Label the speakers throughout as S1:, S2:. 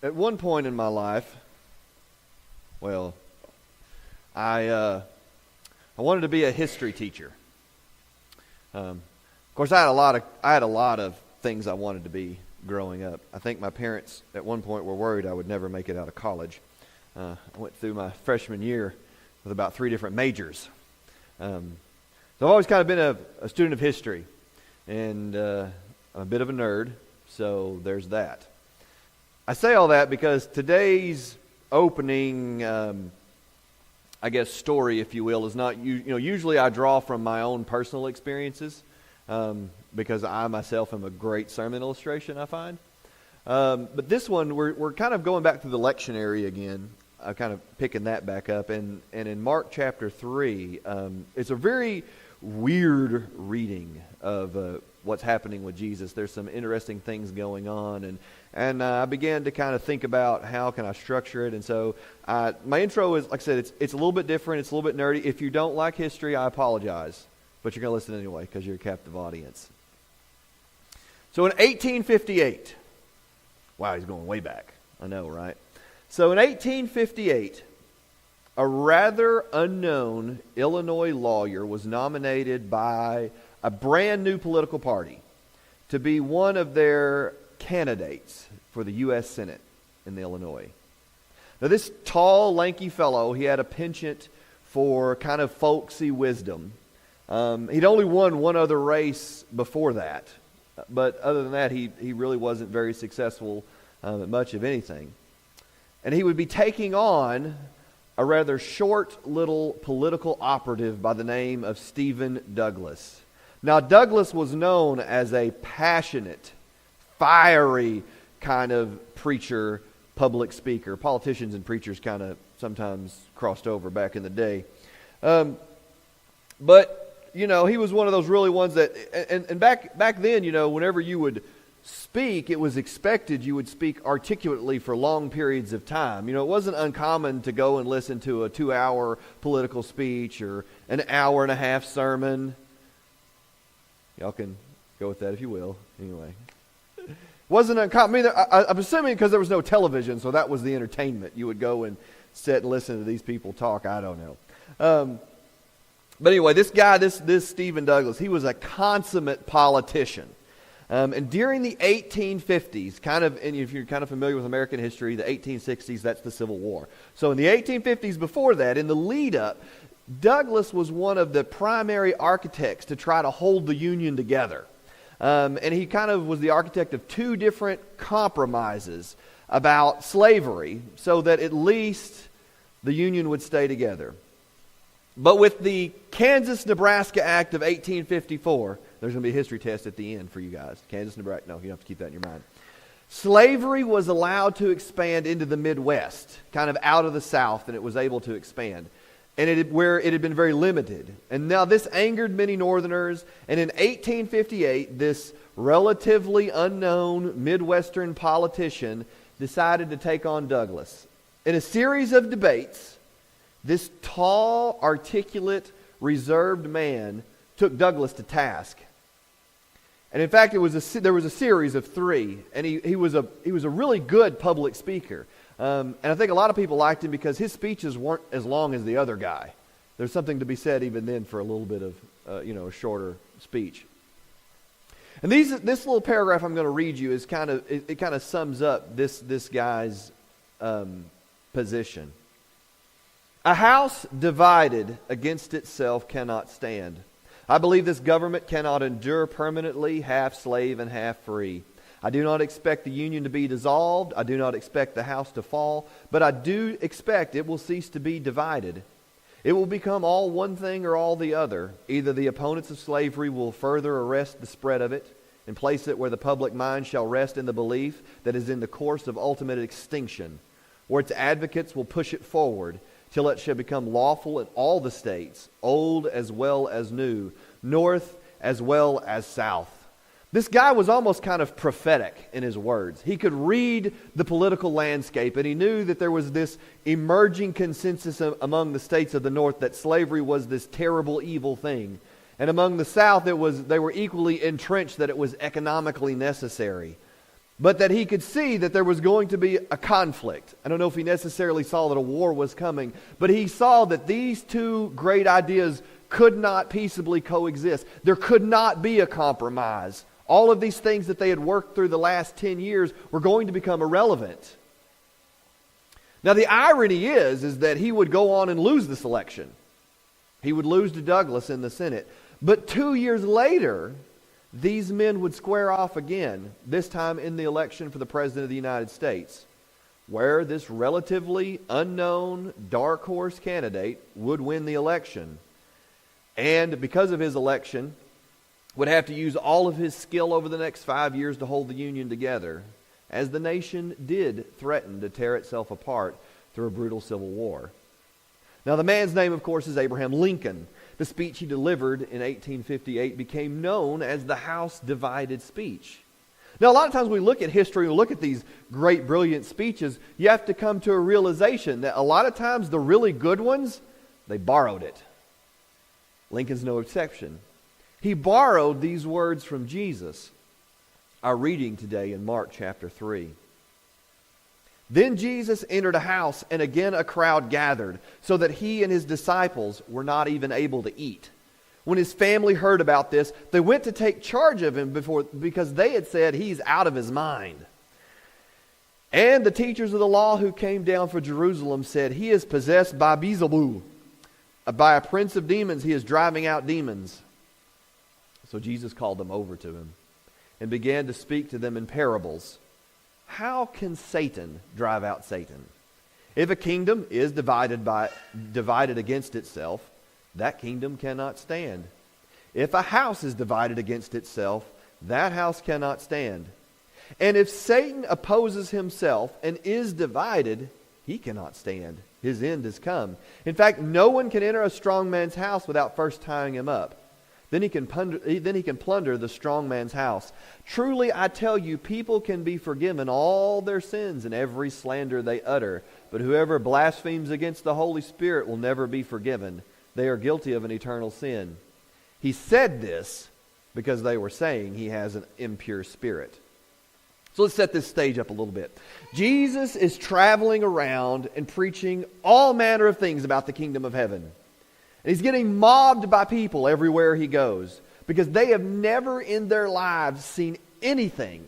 S1: At one point in my life, well, I wanted to be a history teacher. Of course, I had a lot of things I wanted to be growing up. I think my parents at one point were worried I would never make it out of college. I went through my freshman year with about 3 different majors. So I've always kind of been a student of history, and I'm a bit of a nerd, so there's that. I say all that because today's opening, story, if you will, is not, usually I draw from my own personal experiences, because I myself am a great sermon illustration, I find. But this one, we're kind of going back to the lectionary again, kind of picking that back up. And in Mark chapter 3, it's a very weird reading of what's happening with Jesus. There's some interesting things going on, and I began to kind of think about how can I structure it. And so my intro is, like I said, it's a little bit different. It's a little bit nerdy. If you don't like history, I apologize, but you're going to listen anyway because you're a captive audience. So in 1858, wow, he's going way back. I know, right? So in 1858, a rather unknown Illinois lawyer was nominated by a brand new political party to be one of their candidates for the U.S. Senate in Illinois. Now this tall, lanky fellow, he had a penchant for kind of folksy wisdom. He'd only won one other race before that, but other than that, he really wasn't very successful at much of anything. And he would be taking on a rather short little political operative by the name of Stephen Douglas. Now, Douglas was known as a passionate, fiery kind of preacher, public speaker. Politicians and preachers kind of sometimes crossed over back in the day. But, he was one of those really ones that, and back then, whenever you would speak, it was expected you would speak articulately for long periods of time. It wasn't uncommon to go and listen to a 2-hour political speech or an hour-and-a-half sermon. Y'all can go with that if you will. Anyway. Wasn't uncommon. I'm assuming because there was no television, so that was the entertainment. You would go and sit and listen to these people talk. I don't know. But anyway, this guy, this Stephen Douglas, he was a consummate politician. And during the 1850s, and if you're kind of familiar with American history, the 1860s, that's the Civil War. So in the 1850s, before that, in the lead-up, Douglas was one of the primary architects to try to hold the Union together. And he kind of was the architect of 2 different compromises about slavery so that at least the Union would stay together. But with the Kansas-Nebraska Act of 1854, there's going to be a history test at the end for you guys. Kansas-Nebraska, no, you have to keep that in your mind. Slavery was allowed to expand into the Midwest, kind of out of the South, and it was able to expand. And where it had been very limited. And now this angered many Northerners, and in 1858, this relatively unknown Midwestern politician decided to take on Douglas. In a series of debates, this tall, articulate, reserved man took Douglas to task. And in fact, there was a series of 3, and he was a really good public speaker. And I think a lot of people liked him because his speeches weren't as long as the other guy. There's something to be said even then for a little bit of a shorter speech. And this little paragraph I'm going to read you is kind of sums up this guy's position. A house divided against itself cannot stand. I believe this government cannot endure permanently, half slave and half free. I do not expect the Union to be dissolved. I do not expect the house to fall. But I do expect it will cease to be divided. It will become all one thing or all the other. Either the opponents of slavery will further arrest the spread of it and place it where the public mind shall rest in the belief that is in the course of ultimate extinction, or its advocates will push it forward till it shall become lawful in all the states, old as well as new, north as well as south. This guy was almost kind of prophetic in his words. He could read the political landscape, and he knew that there was this emerging consensus among the states of the North that slavery was this terrible, evil thing. And among the South, they were equally entrenched that it was economically necessary. but that he could see that there was going to be a conflict. I don't know if he necessarily saw that a war was coming, but he saw that these two great ideas could not peaceably coexist. There could not be a compromise. All of these things that they had worked through the last 10 years were going to become irrelevant. Now the irony is that he would go on and lose this election. He would lose to Douglas in the Senate. But 2 years later, these men would square off again, this time in the election for the President of the United States, where this relatively unknown dark horse candidate would win the election. And because of his election, would have to use all of his skill over the next 5 years to hold the Union together, as the nation did threaten to tear itself apart through a brutal civil war. Now the man's name, of course, is Abraham Lincoln. The speech he delivered in 1858 became known as the House Divided Speech. Now, a lot of times we look at history and we look at these great, brilliant speeches, you have to come to a realization that a lot of times the really good ones, they borrowed it. Lincoln's no exception. He borrowed these words from Jesus. Our reading today in Mark chapter 3. Then Jesus entered a house, and again a crowd gathered, so that he and his disciples were not even able to eat. When his family heard about this, they went to take charge of him because they had said he's out of his mind. And the teachers of the law who came down from Jerusalem said, he is possessed by Beelzebub. By a prince of demons, he is driving out demons. So Jesus called them over to him and began to speak to them in parables. How can Satan drive out Satan? If a kingdom is divided against itself, that kingdom cannot stand. If a house is divided against itself, that house cannot stand. And if Satan opposes himself and is divided, he cannot stand. His end is come. In fact, no one can enter a strong man's house without first tying him up. Then he can plunder the strong man's house. Truly, I tell you, people can be forgiven all their sins and every slander they utter. But whoever blasphemes against the Holy Spirit will never be forgiven. They are guilty of an eternal sin. He said this because they were saying he has an impure spirit. So let's set this stage up a little bit. Jesus is traveling around and preaching all manner of things about the kingdom of heaven. And he's getting mobbed by people everywhere he goes because they have never in their lives seen anything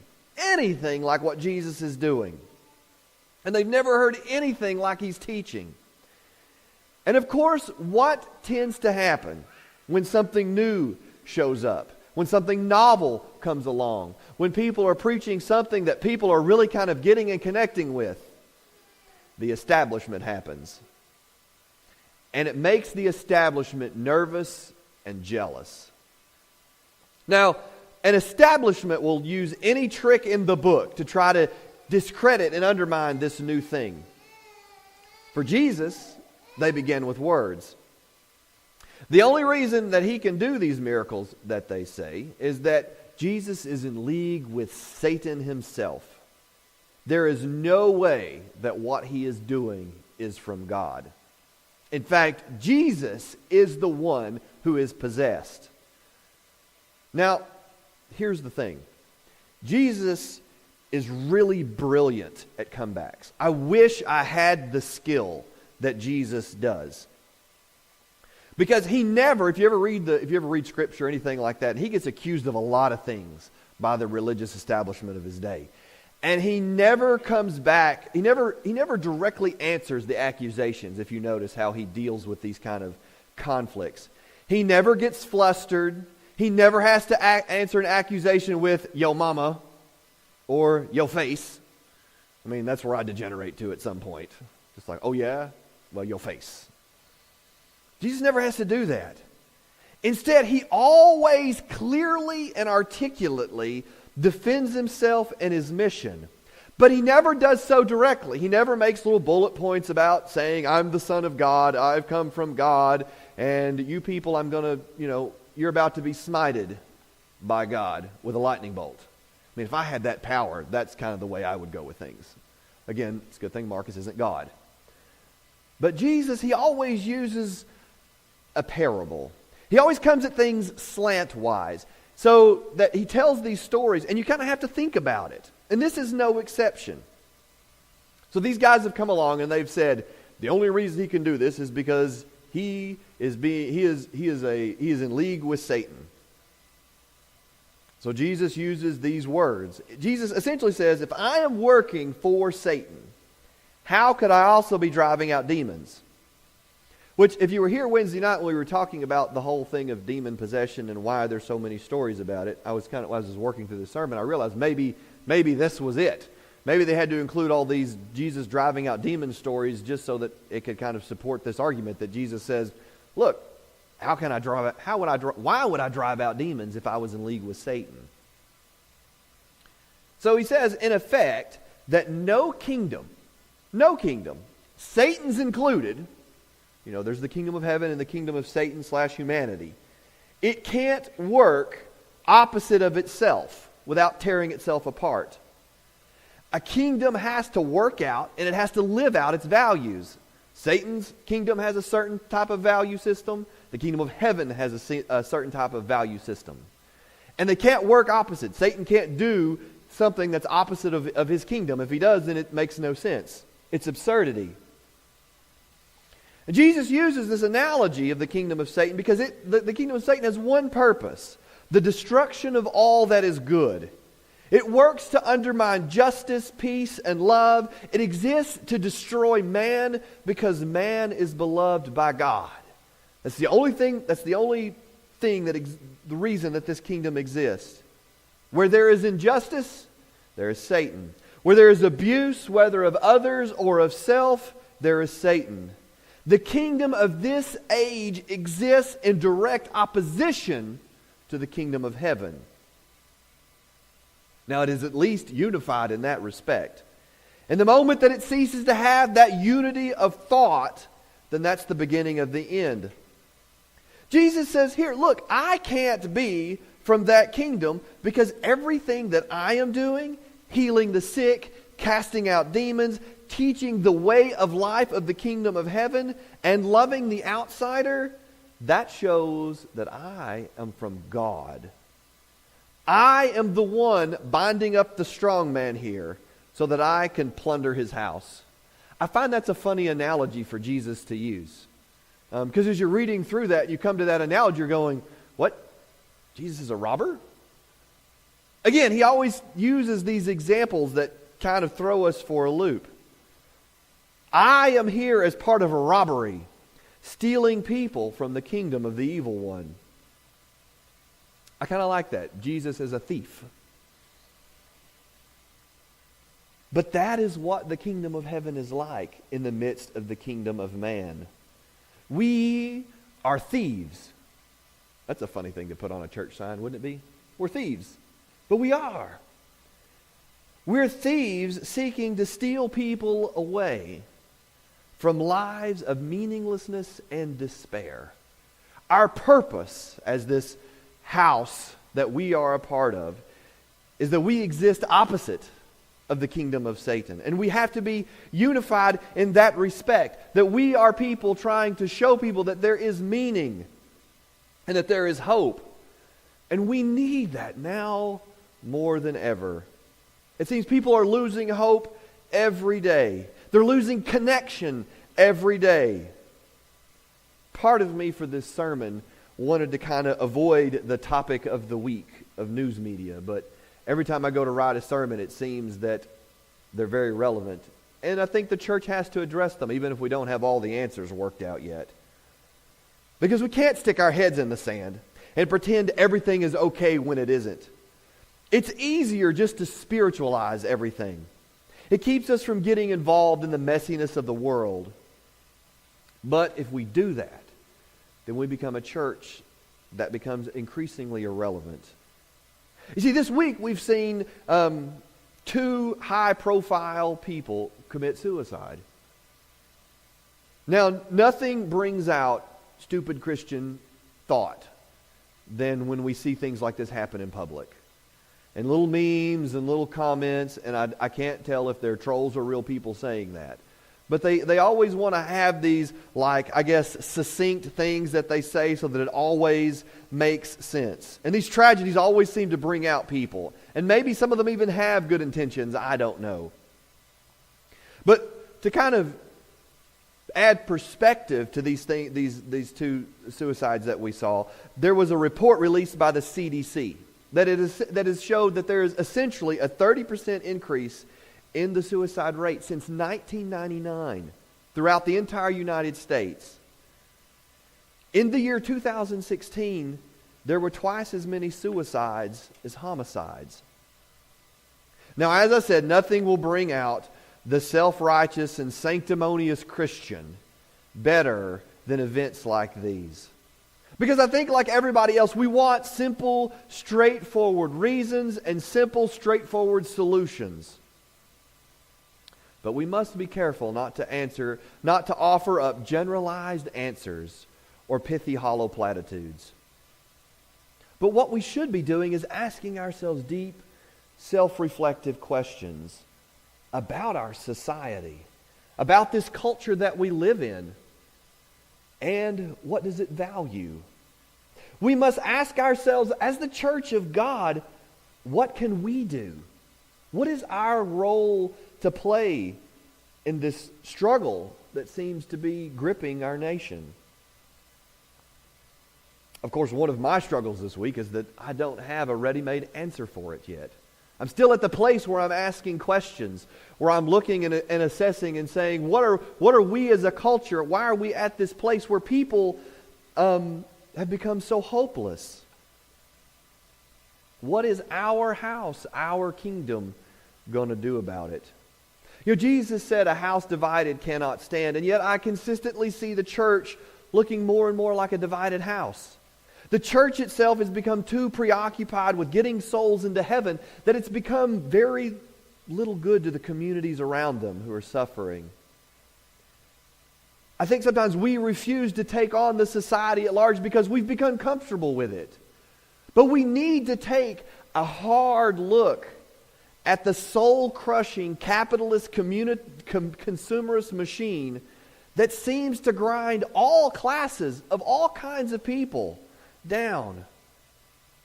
S1: like what Jesus is doing. And they've never heard anything like he's teaching. And of course, what tends to happen when something new shows up? When something novel comes along? When people are preaching something that people are really kind of getting and connecting with? The establishment happens. And it makes the establishment nervous and jealous. Now, an establishment will use any trick in the book to try to discredit and undermine this new thing. For Jesus, they begin with words. The only reason that he can do these miracles, that they say, is that Jesus is in league with Satan himself. There is no way that what he is doing is from God. In fact, Jesus is the one who is possessed. Now, here's the thing. Jesus is really brilliant at comebacks. I wish I had the skill that Jesus does. Because he never, if you ever read Scripture or anything like that, he gets accused of a lot of things by the religious establishment of his day. And he never comes back, he never directly answers the accusations, if you notice how he deals with these kind of conflicts. He never gets flustered. He never has to answer an accusation with, yo mama, or yo face. I mean, that's where I degenerate to at some point. Just like, oh yeah? Well, yo face. Jesus never has to do that. Instead, he always clearly and articulately defends himself and his mission. But he never does so directly. He never makes little bullet points about saying, I'm the Son of God, I've come from God, and you people, I'm going to, you're about to be smited by God with a lightning bolt. I mean, if I had that power, that's kind of the way I would go with things. Again, it's a good thing Marcus isn't God. But Jesus, he always uses a parable. He always comes at things slant-wise. So that he tells these stories, and you kind of have to think about it. And this is no exception. So these guys have come along and they've said, the only reason he can do this is because he is in league with Satan. So Jesus uses these words. Jesus essentially says, if I am working for Satan, how could I also be driving out demons? Which, if you were here Wednesday night when we were talking about the whole thing of demon possession and why there's so many stories about it, as I was working through the sermon, I realized maybe this was it. Maybe they had to include all these Jesus driving out demon stories just so that it could kind of support this argument that Jesus says, look, why would I drive out demons if I was in league with Satan? So he says, in effect, that no kingdom, Satan's included, there's the kingdom of heaven and the kingdom of Satan / humanity. It can't work opposite of itself without tearing itself apart. A kingdom has to work out and it has to live out its values. Satan's kingdom has a certain type of value system. The kingdom of heaven has a certain type of value system. And they can't work opposite. Satan can't do something that's opposite of his kingdom. If he does, then it makes no sense. It's absurdity. And Jesus uses this analogy of the kingdom of Satan because the kingdom of Satan has one purpose: the destruction of all that is good. It works to undermine justice, peace, and love. It exists to destroy man because man is beloved by God. That's the only thing. The reason that this kingdom exists. Where there is injustice, there is Satan. Where there is abuse, whether of others or of self, there is Satan. The kingdom of this age exists in direct opposition to the kingdom of heaven. Now, it is at least unified in that respect. And the moment that it ceases to have that unity of thought, then that's the beginning of the end. Jesus says here, look, I can't be from that kingdom because everything that I am doing, healing the sick, casting out demons, teaching the way of life of the kingdom of heaven, and loving the outsider, that shows that I am from God. I am the one binding up the strong man here so that I can plunder his house. I find that's a funny analogy for Jesus to use. Because as you're reading through that, you come to that analogy, you're going, what? Jesus is a robber? Again, he always uses these examples that kind of throw us for a loop. I am here as part of a robbery, stealing people from the kingdom of the evil one. I kind of like that. Jesus is a thief. But that is what the kingdom of heaven is like in the midst of the kingdom of man. We are thieves. That's a funny thing to put on a church sign, wouldn't it be? We're thieves. But we are. We're thieves seeking to steal people away from lives of meaninglessness and despair. Our purpose as this house that we are a part of is that we exist opposite of the kingdom of Satan. And we have to be unified in that respect, that we are people trying to show people that there is meaning and that there is hope. And we need that now more than ever. It seems people are losing hope every day. They're losing connection every day. Part of me for this sermon wanted to kind of avoid the topic of the week of news media, but every time I go to write a sermon, it seems that they're very relevant. And I think the church has to address them, even if we don't have all the answers worked out yet. Because we can't stick our heads in the sand and pretend everything is okay when it isn't. It's easier just to spiritualize everything. It keeps us from getting involved in the messiness of the world. But if we do that, then we become a church that becomes increasingly irrelevant. You see, this week we've seen 2 high-profile people commit suicide. Now, nothing brings out stupid Christian thought than when we see things like this happen in public. And little memes and little comments, and I can't tell if they're trolls or real people saying that. But they always want to have these, like, I guess, succinct things that they say so that it always makes sense. And these tragedies always seem to bring out people. And maybe some of them even have good intentions, I don't know. But to kind of add perspective to these two suicides that we saw, there was a report released by the CDC that has showed that there is essentially a 30% increase in the suicide rate since 1999 throughout the entire United States. In the year 2016, there were twice as many suicides as homicides. Now, as I said, nothing will bring out the self-righteous and sanctimonious Christian better than events like these. Because I think, like everybody else, we want simple, straightforward reasons and simple, straightforward solutions. But we must be careful not to offer up generalized answers or pithy, hollow platitudes. But what we should be doing is asking ourselves deep, self-reflective questions about our society, about this culture that we live in, and what does it value? We must ask ourselves, as the church of God, what can we do? What is our role to play in this struggle that seems to be gripping our nation? Of course, one of my struggles this week is that I don't have a ready-made answer for it yet. I'm still at the place where I'm asking questions, where I'm looking and assessing and saying, what are we as a culture? Why are we at this place where people have become so hopeless? What is our house, our kingdom, going to do about it? You know, Jesus said a house divided cannot stand, and yet I consistently see the church looking more and more like a divided house. The church itself has become too preoccupied with getting souls into heaven that it's become very little good to the communities around them who are suffering. I think sometimes we refuse to take on the society at large because we've become comfortable with it. But we need to take a hard look at the soul-crushing capitalist consumerist machine that seems to grind all classes of all kinds of people down,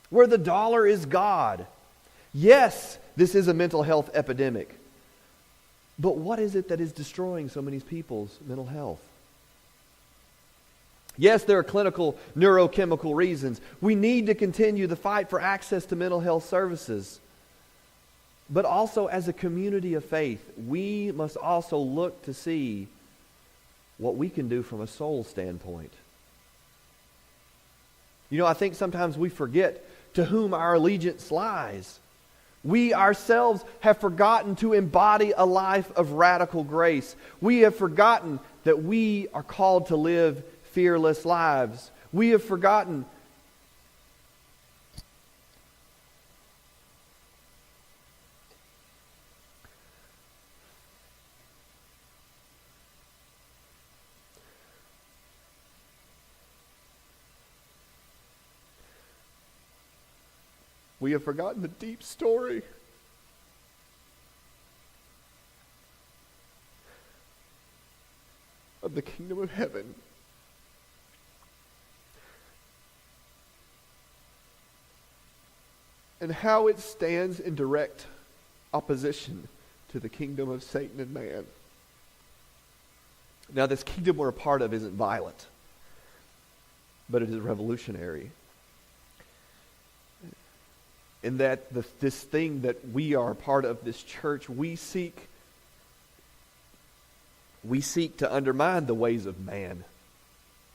S1: where the dollar is God. Yes, this is a mental health epidemic, but what is it that is destroying so many people's mental health? Yes, there are clinical neurochemical reasons. We need to continue the fight for access to mental health services. But also, as a community of faith, we must also look to see what we can do from a soul standpoint. You know, I think sometimes we forget to whom our allegiance lies. We ourselves have forgotten to embody a life of radical grace. We have forgotten that we are called to live fearless lives. We have forgotten the deep story of the kingdom of heaven. And how it stands in direct opposition to the kingdom of Satan and man. Now, this kingdom we're a part of isn't violent, but it is revolutionary. In that this thing that we are a part of, this church, we seek to undermine the ways of man,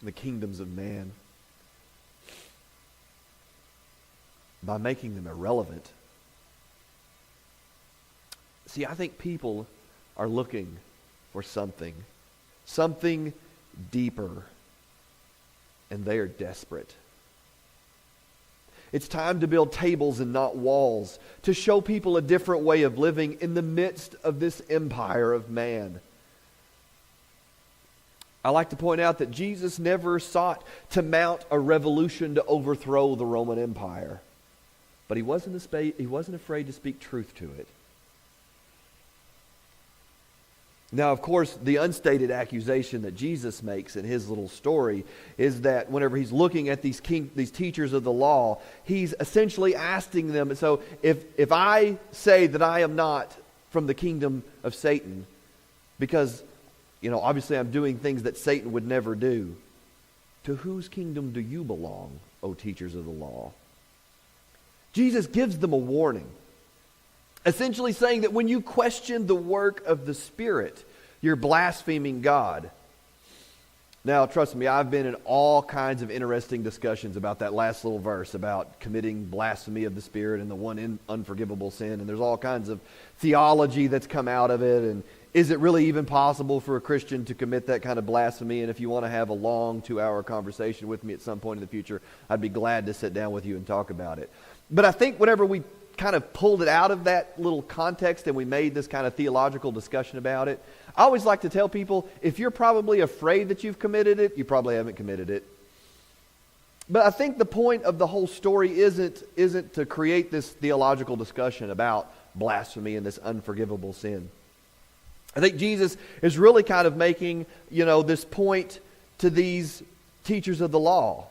S1: the kingdoms of man, by making them irrelevant. See, I think people are looking for something deeper, and they are desperate. It's time to build tables and not walls, to show people a different way of living in the midst of this empire of man. I like to point out that Jesus never sought to mount a revolution to overthrow the Roman Empire, but he wasn't afraid to speak truth to it. Now, of course, the unstated accusation that Jesus makes in his little story is that whenever he's looking at these teachers of the law, he's essentially asking them, so if I say that I am not from the kingdom of Satan, because, obviously I'm doing things that Satan would never do, to whose kingdom do you belong, O teachers of the law? Jesus gives them a warning, essentially saying that when you question the work of the Spirit, you're blaspheming God. Now, trust me, I've been in all kinds of interesting discussions about that last little verse about committing blasphemy of the Spirit and the one unforgivable sin. And there's all kinds of theology that's come out of it. And is it really even possible for a Christian to commit that kind of blasphemy? And if you want to have a long 2-hour conversation with me at some point in the future, I'd be glad to sit down with you and talk about it. But I think whenever we kind of pulled it out of that little context and we made this kind of theological discussion about it, I always like to tell people, if you're probably afraid that you've committed it, you probably haven't committed it. But I think the point of the whole story isn't to create this theological discussion about blasphemy and this unforgivable sin. I think Jesus is really kind of making, this point to these teachers of the law.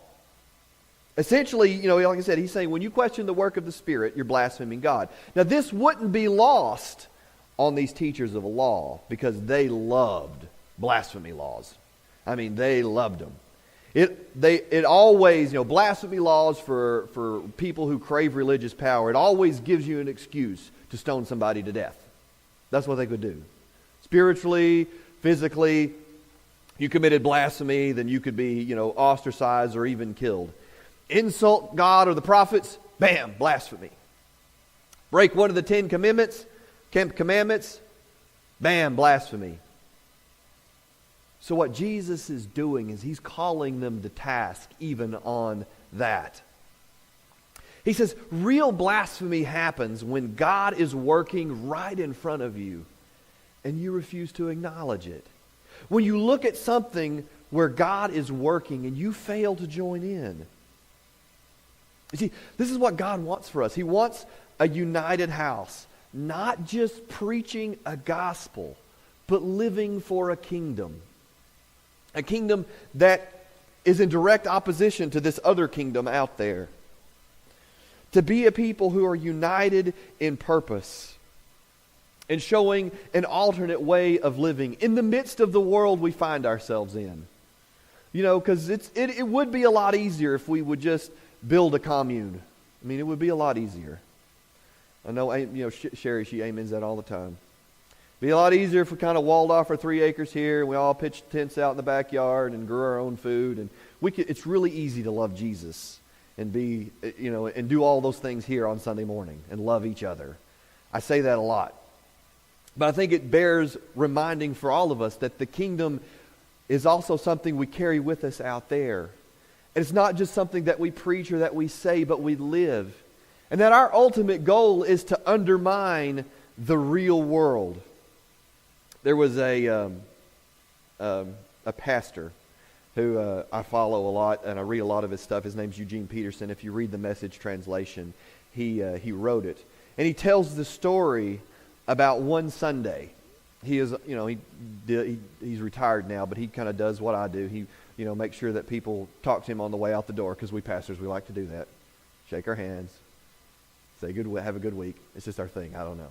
S1: Essentially, like I said, he's saying when you question the work of the Spirit, you're blaspheming God. Now, this wouldn't be lost on these teachers of the law because they loved blasphemy laws. I mean, they loved them. It always, blasphemy laws for people who crave religious power, it always gives you an excuse to stone somebody to death. That's what they could do. Spiritually, physically, you committed blasphemy, then you could be, ostracized or even killed. Insult God or the prophets, bam, blasphemy. Break one of the 10 commandments, bam, blasphemy. So what Jesus is doing is he's calling them to task even on that. He says real blasphemy happens when God is working right in front of you and you refuse to acknowledge it. When you look at something where God is working and you fail to join in. You see, this is what God wants for us. He wants a united house, not just preaching a gospel, but living for a kingdom. A kingdom that is in direct opposition to this other kingdom out there. To be a people who are united in purpose and showing an alternate way of living in the midst of the world we find ourselves in. Because it would be a lot easier if we would just build a commune. I mean, it would be a lot easier. I know, Sherry, she amens that all the time. It'd be a lot easier if we kind of walled off our 3 acres here and we all pitched tents out in the backyard and grew our own food. And it's really easy to love Jesus and be, and do all those things here on Sunday morning and love each other. I say that a lot. But I think it bears reminding for all of us that the kingdom is also something we carry with us out there. And it's not just something that we preach or that we say, but we live. And that our ultimate goal is to undermine the real world. There was a pastor who I follow a lot, and I read a lot of his stuff. His name's Eugene Peterson. If you read the Message translation, he wrote it. And he tells the story about one Sunday. He is, he's retired now, but he kind of does what I do. He make sure that people talk to him on the way out the door, because we pastors, we like to do that. Shake our hands, say have a good week. It's just our thing. I don't know.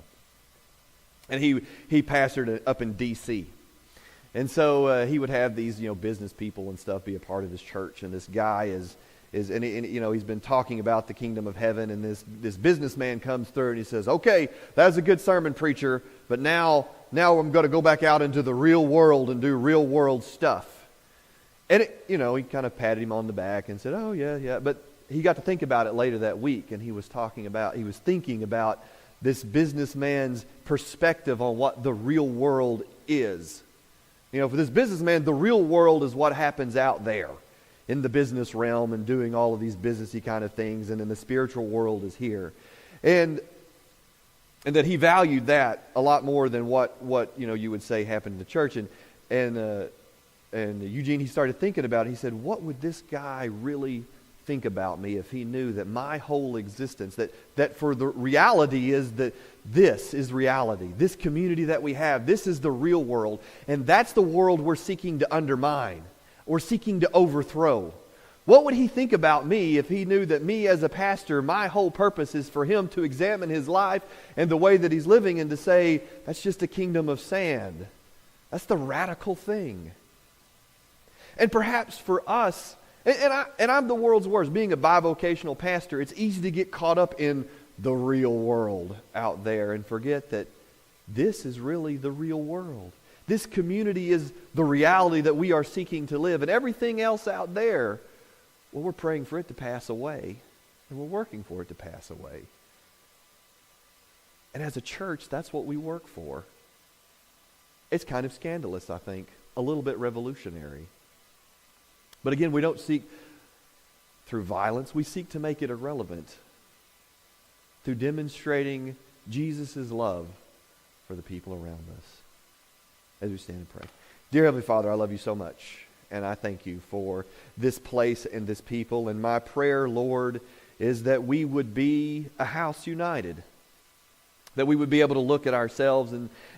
S1: And he pastored up in D.C. And so he would have these business people and stuff be a part of his church. And this guy he's been talking about the kingdom of heaven. And this businessman comes through and he says, "Okay, that was a good sermon, preacher, but now I'm going to go back out into the real world and do real world stuff." And he kind of patted him on the back and said, "Oh, yeah." But he got to think about it later that week, and he was thinking about this businessman's perspective on what the real world is. For this businessman, the real world is what happens out there in the business realm and doing all of these businessy kind of things, and then the spiritual world is here. And that he valued that a lot more than what you would say happened in the church. And Eugene, he started thinking about it. He said, what would this guy really think about me if he knew that my whole existence, that for the reality is that this is reality. This community that we have, this is the real world. And that's the world we're seeking to undermine or seeking to overthrow. What would he think about me if he knew that me as a pastor, my whole purpose is for him to examine his life and the way that he's living and to say, that's just a kingdom of sand. That's the radical thing. And perhaps for us, and I'm the world's worst. Being a bivocational pastor, it's easy to get caught up in the real world out there and forget that this is really the real world. This community is the reality that we are seeking to live. And everything else out there, well, we're praying for it to pass away. And we're working for it to pass away. And as a church, that's what we work for. It's kind of scandalous, I think. A little bit revolutionary. But again, we don't seek through violence. We seek to make it irrelevant through demonstrating Jesus' love for the people around us. As we stand and pray. Dear Heavenly Father, I love you so much. And I thank you for this place and this people. And my prayer, Lord, is that we would be a house united. That we would be able to look at ourselves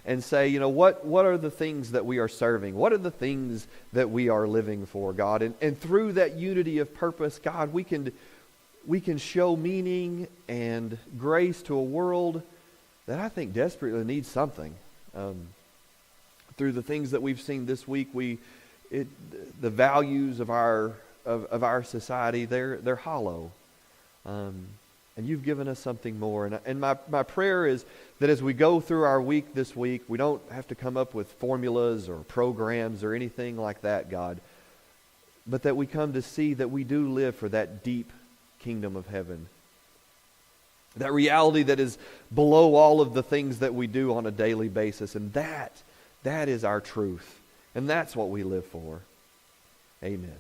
S1: and say, you know, what are the things that we are serving? What are the things that we are living for, God? And through that unity of purpose, God, we can show meaning and grace to a world that I think desperately needs something. Through the things that we've seen this week, the values of our society, they're hollow. And you've given us something more. And my prayer is that as we go through our week this week, we don't have to come up with formulas or programs or anything like that, God. But that we come to see that we do live for that deep kingdom of heaven. That reality that is below all of the things that we do on a daily basis. And that is our truth. And that's what we live for. Amen.